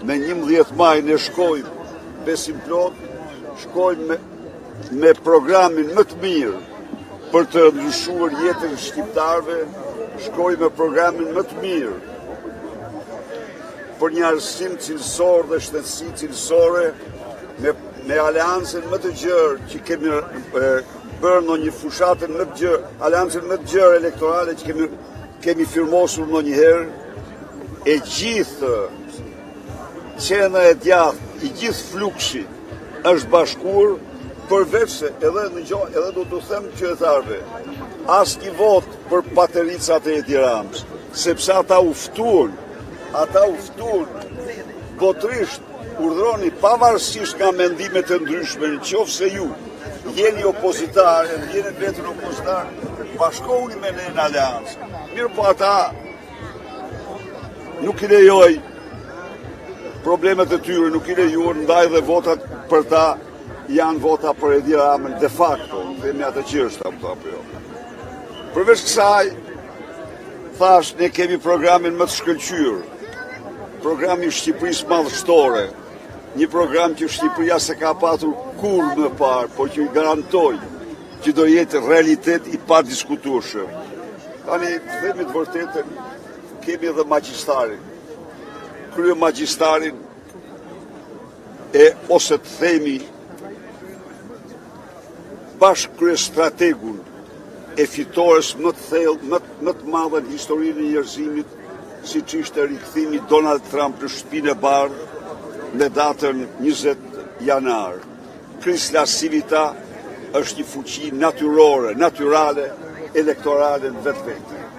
me 11 maj ne shkojmë besim plot, shkojmë me programin më të mirë për të ndryshuar jetën e shqiptarëve, shkojmë me programin më të mirë për një arsim cilësor dhe shtetësi cilësore, me aleancën më të gjerë që kemi bërë në një fushatën më të gjerë, aleancën më të gjerë elektorale që kemi firmosur në njëherë, e gjithë qena e djathtë, i gjithë fluksi është bashkuar, përveç se edhe do të them qytetarëve, aski vot për Patericat e Edi Ramës, sepse ata uftuan botërisht urdhroni pavarësisht nga mendimet e ndryshme, në qoftë se ju jeni opozitarë, jeni vetën opozitarë, bashkohuni me ne në aleancë. Mirë po ata nuk i lejoj problemet e tyre, nuk i lejuar, ndaj dhe votat për ta janë vota për Edi Ramën de facto, themi atë që është apo jo. Përveç kësaj, thash, ne kemi programin më të shkëlqyer, programi Shqipërisë madhështore, një program që Shqipëria se ka patur kur më parë, po që i garantoj që do jetë realitet i pa diskutueshëm. Tani, themi të vërtetën, kemi edhe magjistarin, krye magjistarin ose të themi bashkë krye strategun e fitores më të thellë, më të madhe në historinë e njerëzimit, si që ishte rikthimi Donald Trump në Shtëpinë e Bardhë në datën 20 janar. Krisla Civita është një fuqi natyrale, elektorale në vetë vetë.